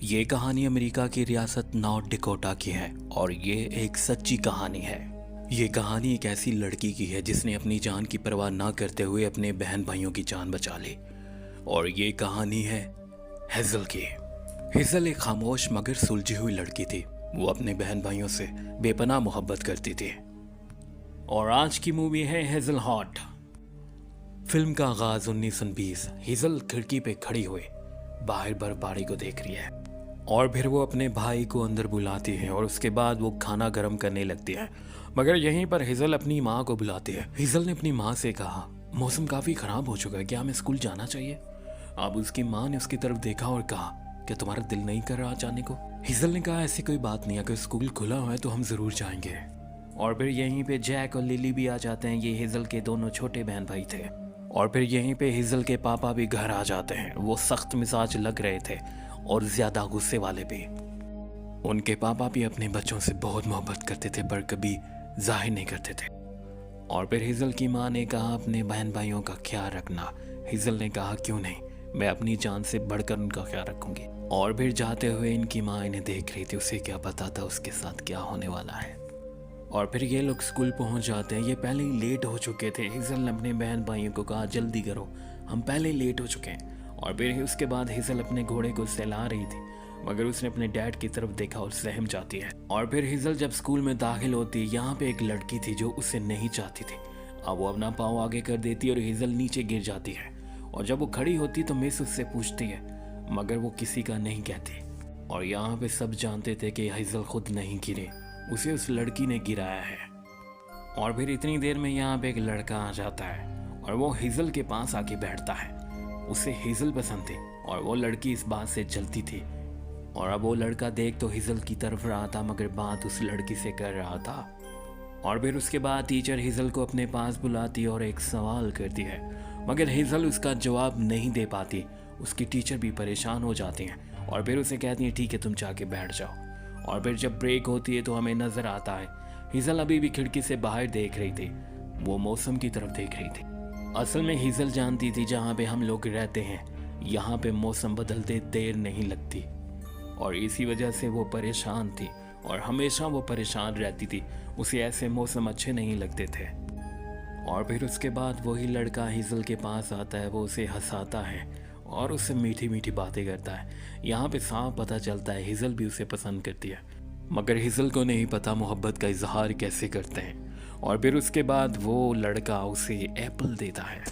ये कहानी अमेरिका की रियासत नॉर्थ डिकोटा की है और ये एक सच्ची कहानी है। ये कहानी एक ऐसी लड़की की है जिसने अपनी जान की परवाह ना करते हुए अपने बहन भाइयों की जान बचा ली। और ये कहानी है हेजल की। हेजल एक खामोश मगर सुलझी हुई लड़की थी। वो अपने बहन भाइयों से बेपनाह मोहब्बत करती थी। और आज की मूवी है हेजल हॉट। फिल्म का आगाज 1920। हेजल खिड़की पे खड़ी हुई बाहर बर्फबारी को देख रही है और फिर वो अपने भाई को अंदर बुलाती है और उसके बाद वो खाना गर्म करने लगती है। मगर यहीं पर हेजल अपनी माँ को बुलाती है। हेजल ने अपनी माँ से कहा, मौसम काफी खराब हो चुका है, क्या हमें स्कूल जाना चाहिए? अब उसकी माँ ने उसकी तरफ देखा और कहा, क्या तुम्हारा दिल नहीं कर रहा जाने को? हेजल ने कहा, ऐसी कोई बात नहीं, अगर स्कूल खुला हुआ है तो हम जरूर जाएंगे। और फिर यहीं पे जैक और लिली भी आ जाते हैं। ये हेजल के दोनों छोटे बहन भाई थे। और फिर यहीं पे हेजल के पापा भी घर आ जाते हैं। वो सख्त मिजाज लग रहे थे और ज्यादा गुस्से वाले भी। उनके पापा भी अपने बच्चों से बहुत मोहब्बत करते थे पर कभी जाहिर नहीं करते थे। और फिर हेजल की माँ ने कहा, अपने बहन भाइयों का ख्याल रखना। हेजल ने कहा, क्यों नहीं, मैं अपनी जान से बढ़कर उनका ख्याल रखूंगी। और फिर जाते हुए इनकी माँ इन्हें देख रही थी। उसे क्या पता था उसके साथ क्या होने वाला है। और फिर ये लोग स्कूल पहुंच जाते हैं। ये पहले ही लेट हो चुके थे। हेजल ने अपने बहन भाइयों को कहा, जल्दी करो, हम पहले ही लेट हो चुके हैं। और फिर उसके बाद हेजल अपने घोड़े को सहला रही थी मगर उसने अपने डैड की तरफ देखा और सहम जाती है। और फिर हेजल जब स्कूल में दाखिल होती है, यहाँ पे एक लड़की थी जो उसे नहीं चाहती थी। अब वो अपना पाँव आगे कर देती है और हेजल नीचे गिर जाती है। और जब वो खड़ी होती तो मिस उससे पूछती है मगर वो किसी का नहीं कहती। और यहाँ पे सब जानते थे कि हेजल खुद नहीं गिरे, उसे उस लड़की ने गिराया है। और फिर इतनी देर में यहाँ पे एक लड़का आ जाता है और वो हेजल के पास आके बैठता है। उसे हेजल पसंद थी और वो लड़की इस बात से जलती थी। और अब वो लड़का देख तो हेजल की तरफ रहा था मगर बात उस लड़की से कर रहा था। और फिर उसके बाद टीचर हेजल को अपने पास बुलाती और एक सवाल करती है मगर हेजल उसका जवाब नहीं दे पाती। उसकी टीचर भी परेशान हो जाती हैं और फिर उसे कहती हैं, ठीक है, तुम जाके बैठ जाओ। और फिर जब ब्रेक होती है तो हमें नजर आता है हेजल अभी भी खिड़की से बाहर देख रही थी। वो मौसम की तरफ देख रही थी। असल में हेजल जानती थी जहाँ पे हम लोग रहते हैं यहाँ पे मौसम बदलते देर नहीं लगती। और इसी वजह से वो परेशान थी और हमेशा वो परेशान रहती थी। उसे ऐसे मौसम अच्छे नहीं लगते थे। और फिर उसके बाद वही लड़का हेजल के पास आता है। वो उसे हंसाता है और उससे मीठी मीठी बातें करता है। यहाँ पे साफ पता चलता है हेजल भी उसे पसंद करती है मगर हेजल को नहीं पता मोहब्बत का इजहार कैसे करते हैं। और फिर उसके बाद वो लड़का उसे एप्पल देता है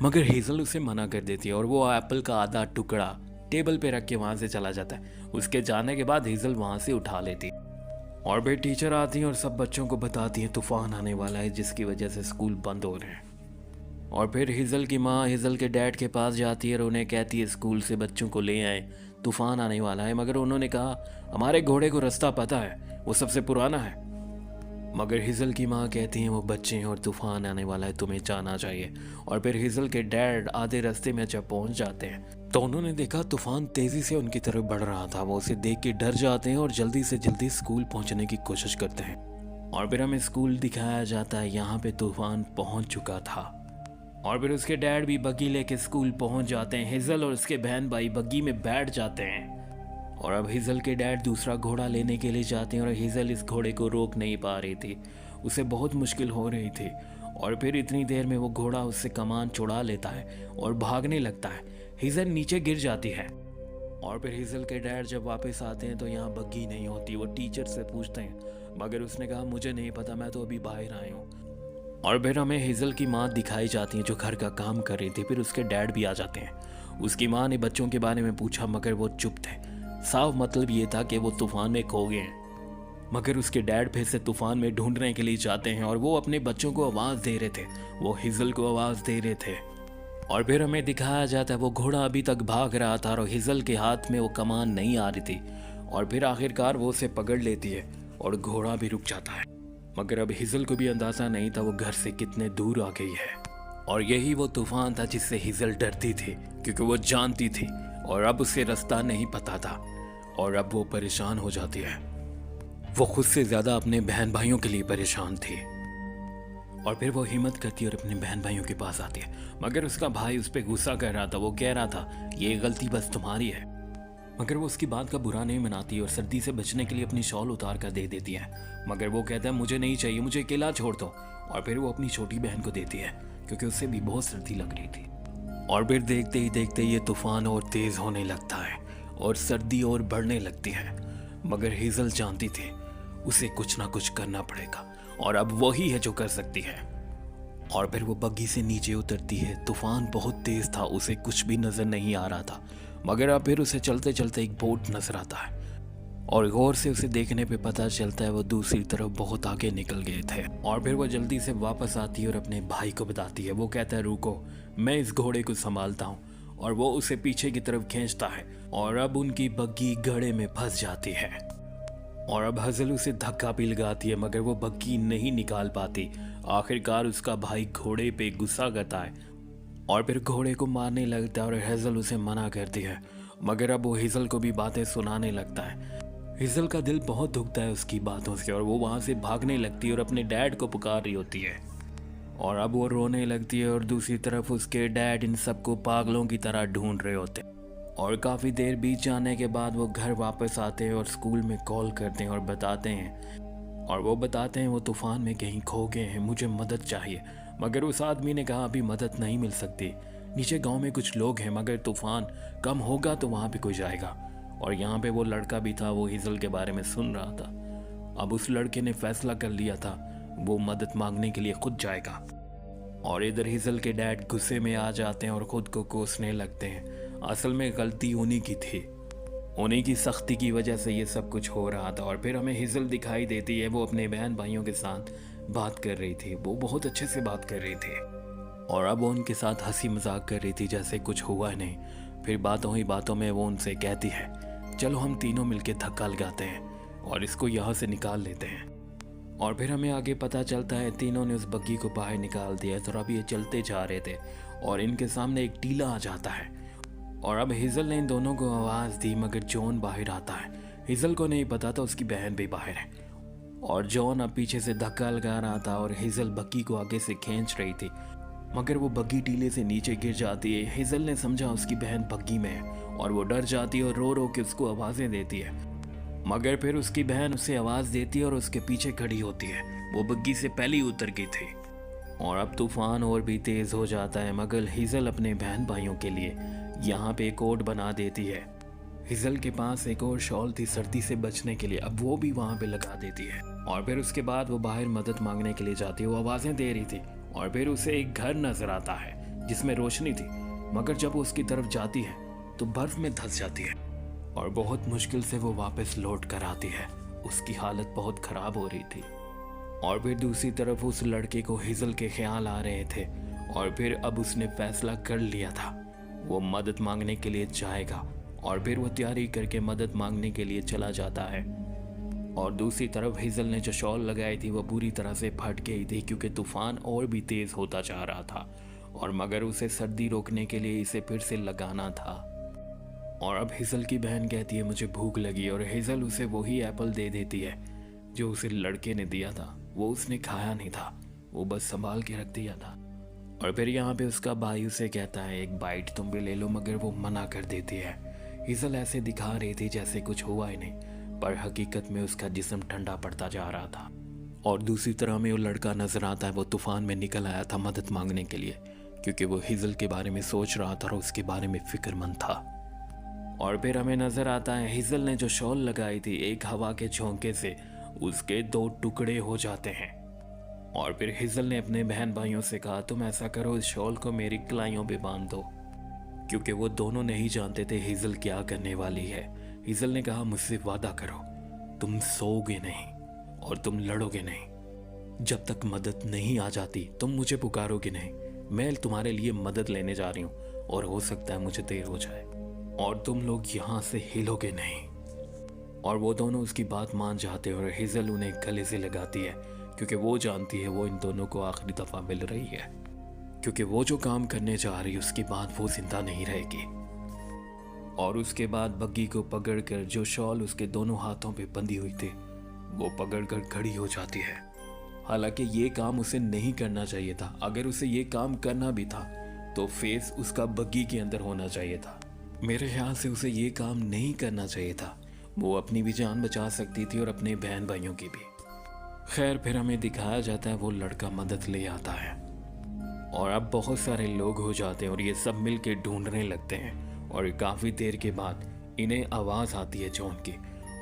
मगर हेजल उसे मना कर देती है और वो एप्पल का आधा टुकड़ा टेबल पे रख के वहाँ से चला जाता है। उसके जाने के बाद हेजल वहाँ से उठा लेती। और फिर टीचर आती है और सब बच्चों को बताती है तूफान आने वाला है जिसकी वजह से स्कूल बंद हो रहे हैं। और फिर हेजल की माँ हेजल के डैड के पास जाती है और उन्हें कहती है स्कूल से बच्चों को ले आए, तूफान आने वाला है। मगर उन्होंने कहा, हमारे घोड़े को रास्ता पता है, वो सबसे पुराना है। मगर हेजल की माँ कहती है, वो बच्चे हैं और तूफान आने वाला है, तुम्हें जाना चाहिए। और फिर हेजल के डैड आधे रास्ते में जब पहुंच जाते हैं तो उन्होंने देखा तूफान तेजी से उनकी तरफ बढ़ रहा था। वो उसे देख के डर जाते हैं और जल्दी से जल्दी स्कूल पहुंचने की कोशिश करते हैं। और फिर हमें स्कूल दिखाया जाता है। यहाँ पे तूफान पहुंच चुका था। और फिर उसके डैड भी बग्गी लेके स्कूल पहुंच जाते हैं। हेजल और उसके बहन भाई बग्गी में बैठ जाते हैं। और अब हेजल के डैड दूसरा घोड़ा लेने के लिए जाते हैं और हेजल इस घोड़े को रोक नहीं पा रही थी। उसे बहुत मुश्किल हो रही थी। और फिर इतनी देर में वो घोड़ा उससे कमान छुड़ा लेता है और भागने लगता है। हेजल नीचे गिर जाती है। और फिर हेजल के डैड जब वापस आते हैं तो यहाँ बग्गी नहीं होती। वो टीचर से पूछते हैं मगर उसने कहा, मुझे नहीं पता, मैं तो अभी बाहर आया हूँ। और फिर हमें हेजल की माँ दिखाई जाती है जो घर का काम कर रही थी। फिर उसके डैड भी आ जाते हैं। उसकी माँ ने बच्चों के बारे में पूछा मगर वो चुप थे। साफ मतलब ये था कि वो तूफान में खो गए हैं। मगर उसके डैड फिर से तूफान में ढूंढने के लिए जाते हैं और वो अपने बच्चों को आवाज़ दे रहे थे। वो हेजल को आवाज़ दे रहे थे। और फिर हमें दिखाया जाता है वो घोड़ा अभी तक भाग रहा था और हेजल के हाथ में वो कमान नहीं आ रही थी। और फिर आखिरकार वो उसे पकड़ लेती है और घोड़ा भी रुक जाता है। मगर अब हेजल को भी अंदाजा नहीं था वो घर से कितने दूर आ गई है। और यही वो तूफान था जिससे हेजल डरती थी क्योंकि वो जानती थी और अब उसे रास्ता नहीं पता था। और अब वो परेशान हो जाती है। वो खुद से ज्यादा अपने बहन भाइयों के लिए परेशान थी। और फिर वो हिम्मत करती है और अपने बहन भाइयों के पास आती है मगर उसका भाई उस पर गुस्सा कर रहा था। वो कह रहा था, ये गलती बस तुम्हारी है। मगर वो उसकी बात का बुरा नहीं मनाती और सर्दी से बचने के लिए अपनी शॉल उतार कर दे देती है। मगर वो कहता है मुझे नहीं चाहिए, मुझे अकेला छोड़ दो। और फिर वो अपनी छोटी बहन को देती है क्योंकि उससे भी बहुत सर्दी लग रही थी। और फिर देखते ही देखते ये तूफान और तेज होने लगता है और सर्दी और बढ़ने लगती है। मगर हेजल जानती थी उसे कुछ ना कुछ करना पड़ेगा और अब वही है जो कर सकती है। और फिर वो बग्गी से नीचे उतरती है। तूफान बहुत तेज था, उसे कुछ भी नजर नहीं आ रहा था। मगर अब फिर उसे चलते चलते एक बोट नजर आता है और गौर से उसे देखने पे पता चलता है वो दूसरी तरफ बहुत आगे निकल गए थे। और फिर वो जल्दी से वापस आती है और अपने भाई को बताती है। वो कहता है रुको, मैं इस घोड़े को संभालता हूँ। और वो उसे पीछे की तरफ खींचता है और अब उनकी बग्गी गड्ढे में फंस जाती है। और अब हजल उसे धक्का भी लगाती है मगर वो बग्गी नहीं निकाल पाती। आखिरकार उसका भाई घोड़े पे गुस्सा करता है और फिर घोड़े को मारने लगता है और हेजल उसे मना करती है। मगर अब वो हेजल को भी बातें सुनाने लगता है। हेजल का दिल बहुत दुखता है उसकी बातों से और वो वहाँ से भागने लगती है और अपने डैड को पुकार रही होती है। और अब वो रोने लगती है और दूसरी तरफ उसके डैड इन सबको पागलों की तरह ढूंढ रहे होते हैं। और काफ़ी देर बीत जाने के बाद वो घर वापस आते हैं और स्कूल में कॉल करते हैं और बताते हैं वो तूफान में कहीं खो गए हैं, मुझे मदद चाहिए। मगर उस आदमी ने कहा अभी मदद नहीं मिल सकती, नीचे गांव में कुछ लोग हैं, मगर तूफान कम होगा तो वहाँ पे कोई जाएगा। और यहाँ पे वो लड़का भी था, वो हेजल के बारे में सुन रहा था। अब उस लड़के ने फैसला कर लिया था वो मदद मांगने के लिए खुद जाएगा। और इधर हेजल के डैड गुस्से में आ जाते हैं और खुद को कोसने लगते हैं। असल में गलती उन्हीं की थी, उन्हीं की सख्ती की वजह से ये सब कुछ हो रहा था। और फिर हमें हेजल दिखाई देती है, वो अपने बहन भाइयों के साथ बात कर रही थी। वो बहुत अच्छे से बात कर रही थी और अब वो उनके साथ हंसी मजाक कर रही थी जैसे कुछ हुआ नहीं। फिर बातों ही बातों में वो उनसे कहती है चलो हम तीनों मिलके धक्का लगाते हैं और इसको यहाँ से निकाल लेते हैं। और फिर हमें आगे पता चलता है तीनों ने उस बग्गी को बाहर निकाल दिया। तो अब ये चलते जा रहे थे और इनके सामने एक टीला आ जाता है। और अब हेजल ने इन दोनों को आवाज़ दी मगर जॉन बाहर आता है। हेजल को नहीं पता था उसकी बहन भी बाहर है। और जॉन अब पीछे से धक्का लगा रहा था और हेजल बग्गी को आगे से खींच रही थी। मगर वो बग्गी टीले से नीचे गिर जाती है। हेजल ने समझा उसकी बहन बग्गी में है और वो डर जाती है और रो रो के उसको आवाज़ें देती है। मगर फिर उसकी बहन उसे आवाज़ देती है और उसके पीछे खड़ी होती है। वो बग्गी से पहले ही उतर गई थी। और अब तूफान और भी तेज़ हो जाता है मगर हेजल अपने बहन भाइयों के लिए यहाँ पे एक कोट बना देती है। हेजल के पास एक और शॉल थी सर्दी से बचने के लिए, अब वो भी वहाँ पे लगा देती है। और फिर उसके बाद वो बाहर मदद मांगने के लिए जाती है। वो आवाज़ें दे रही थी और फिर उसे एक घर नजर आता है जिसमें रोशनी थी। मगर जब वो उसकी तरफ जाती है तो बर्फ में धंस जाती है और बहुत मुश्किल से वो वापस लौट कर आती है। उसकी हालत बहुत ख़राब हो रही थी। और फिर दूसरी तरफ उस लड़के को हेजल के ख्याल आ रहे थे और फिर अब उसने फैसला कर लिया था वो मदद मांगने के लिए जाएगा। और फिर वो तैयारी करके मदद मांगने के लिए चला जाता है। और दूसरी तरफ हेजल ने जो शॉल लगाई थी वो पूरी तरह से फट गई थी क्योंकि तूफान और भी तेज़ होता जा रहा था। और मगर उसे सर्दी रोकने के लिए इसे फिर से लगाना था। और अब हेजल की बहन कहती है मुझे भूख लगी और हेजल उसे वही एप्पल दे देती है जो उसे लड़के ने दिया था। वो उसने खाया नहीं था, वो बस संभाल के रख दिया था। और फिर यहाँ पे उसका भाई उसे कहता है एक बाइट तुम भी ले लो, मगर वो मना कर देती है। हेजल ऐसे दिखा रही थी जैसे कुछ हुआ ही नहीं, पर हकीकत में उसका जिस्म ठंडा पड़ता जा रहा था। और दूसरी तरह में वो लड़का नजर आता है, वो तूफान में निकल आया था मदद मांगने के लिए क्योंकि वो हेजल के बारे में सोच रहा था और उसके बारे में फिक्रमंद था। और फिर हमें नजर आता है हेजल ने जो शॉल लगाई थी एक हवा के झोंके से उसके 2 टुकड़े हो जाते हैं। और फिर हेजल ने अपने बहन भाइयों से कहा तुम ऐसा करो इस शॉल को मेरी कलाइयों पे बांध दो, क्योंकि वो दोनों नहीं जानते थे हेजल क्या करने वाली है। हेजल ने कहा मुझसे वादा करो तुम सोओगे नहीं और तुम लड़ोगे नहीं, जब तक मदद नहीं आ जाती तुम मुझे पुकारोगे नहीं। मैं तुम्हारे लिए मदद लेने जा रही हूँ और हो सकता है मुझे देर हो जाए और तुम लोग यहाँ से हिलोगे नहीं। और वो दोनों उसकी बात मान जाते हैं और हेजल उन्हें गले से लगाती है क्योंकि वो जानती है वो इन दोनों को आखिरी दफ़ा मिल रही है, क्योंकि वो जो काम करने जा रही है उसके बाद वो जिंदा नहीं रहेगी। और उसके बाद बग्गी को पकड़कर जो शॉल उसके दोनों हाथों पे बंधी हुई थी वो पकड़कर खड़ी हो जाती है। हालांकि ये काम उसे नहीं करना चाहिए था, अगर उसे ये काम करना भी था तो फेस उसका बग्गी के अंदर होना चाहिए था। मेरे ख्याल से उसे ये काम नहीं करना चाहिए था। वो अपनी भी जान बचा सकती थी और अपने बहन भाइयों की भी। खैर फिर हमें दिखाया जाता है वो लड़का मदद ले आता है और अब बहुत सारे लोग हो जाते हैं और ये सब मिल के ढूंढने लगते हैं। और काफ़ी देर के बाद इन्हें आवाज़ आती है जॉन की,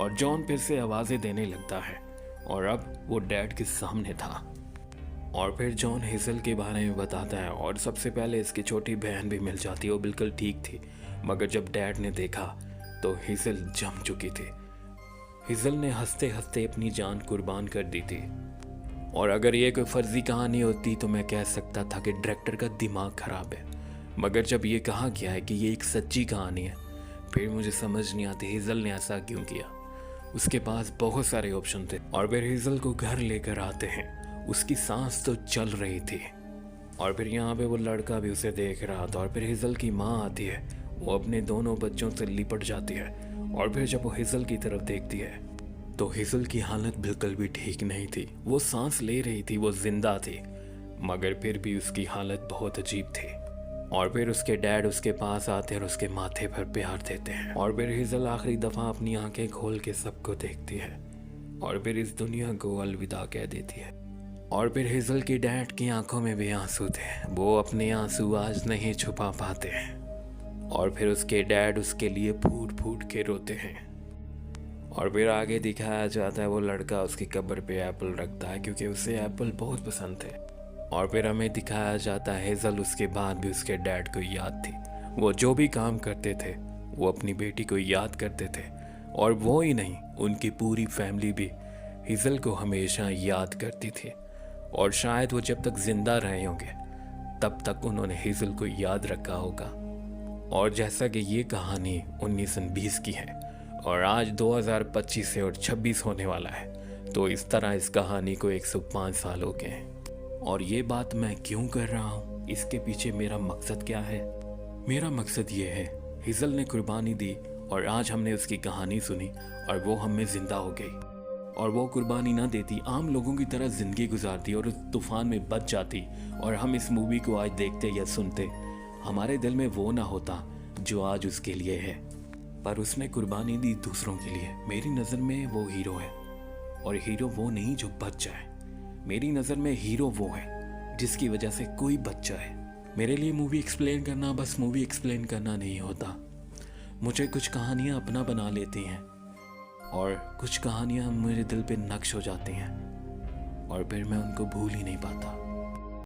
और जॉन फिर से आवाज़ें देने लगता है और अब वो डैड के सामने था। और फिर जॉन हेज़ल के बारे में बताता है और सबसे पहले इसकी छोटी बहन भी मिल जाती है। वो बिल्कुल ठीक थी, मगर जब डैड ने देखा तो हेज़ल जम चुकी थी। हेज़ल ने हंसते हंसते अपनी जान कुर्बान कर दी थी। और अगर ये कोई फर्जी कहानी होती तो मैं कह सकता था कि डायरेक्टर का दिमाग खराब है, मगर जब ये कहा गया है कि ये एक सच्ची कहानी है, फिर मुझे समझ नहीं आती हेज़ल ने ऐसा क्यों किया। उसके पास बहुत सारे ऑप्शन थे और फिर हेज़ल को घर लेकर आते हैं। उसकी सांस तो चल रही थी और फिर यहाँ पे वो लड़का भी उसे देख रहा था। और फिर हेज़ल की माँ आती है, वो अपने दोनों बच्चों से लिपट जाती है और फिर जब वो हेज़ल की तरफ देखती है तो हेज़ल की हालत बिल्कुल भी ठीक नहीं थी। वो सांस ले रही थी, वो जिंदा थी, मगर फिर भी उसकी हालत बहुत अजीब थी। और फिर उसके डैड उसके पास आते हैं और उसके माथे पर प्यार देते हैं। और फिर हेज़ल आखिरी दफ़ा अपनी आंखें खोल के सबको देखती है और फिर इस दुनिया को अलविदा कह देती है। और फिर हेज़ल के डैड की आंखों में भी आंसू थे, वो अपने आंसू आज नहीं छुपा पाते हैं। और फिर उसके डैड उसके लिए फूट फूट के रोते हैं। और फिर आगे दिखाया जाता है वो लड़का उसकी कब्र पे एप्पल रखता है क्योंकि उसे एप्पल बहुत पसंद थे। और फिर हमें दिखाया जाता है हेज़ल उसके बाद भी उसके डैड को याद थी। वो जो भी काम करते थे वो अपनी बेटी को याद करते थे, और वो ही नहीं, उनकी पूरी फैमिली भी हेज़ल को हमेशा याद करती थी। और शायद वो जब तक जिंदा रहे होंगे तब तक उन्होंने हेज़ल को याद रखा होगा। और जैसा कि ये कहानी 1920 की है और आज 2025 है और 26 होने वाला है, तो इस तरह इस कहानी को 105 साल हो गए हैं। और ये बात मैं क्यों कर रहा हूँ, इसके पीछे मेरा मकसद क्या है? मेरा मकसद ये है, हेज़ल ने कुर्बानी दी और आज हमने उसकी कहानी सुनी और वो हम में ज़िंदा हो गई। और वो कुर्बानी ना देती, आम लोगों की तरह ज़िंदगी गुजारती और उस तूफ़ान में बच जाती, और हम इस मूवी को आज देखते या सुनते, हमारे दिल में वो ना होता जो आज उसके लिए है। पर उसने कुर्बानी दी दूसरों के लिए। मेरी नज़र में वो हीरो है, और हीरो वो नहीं जो बच जाए। मेरी नज़र में हीरो वो है जिसकी वजह से कोई बच जाए। मेरे लिए मूवी एक्सप्लेन करना बस मूवी एक्सप्लेन करना नहीं होता। मुझे कुछ कहानियाँ अपना बना लेती हैं और कुछ कहानियाँ मेरे दिल पे नक्श हो जाती हैं और फिर मैं उनको भूल ही नहीं पाता।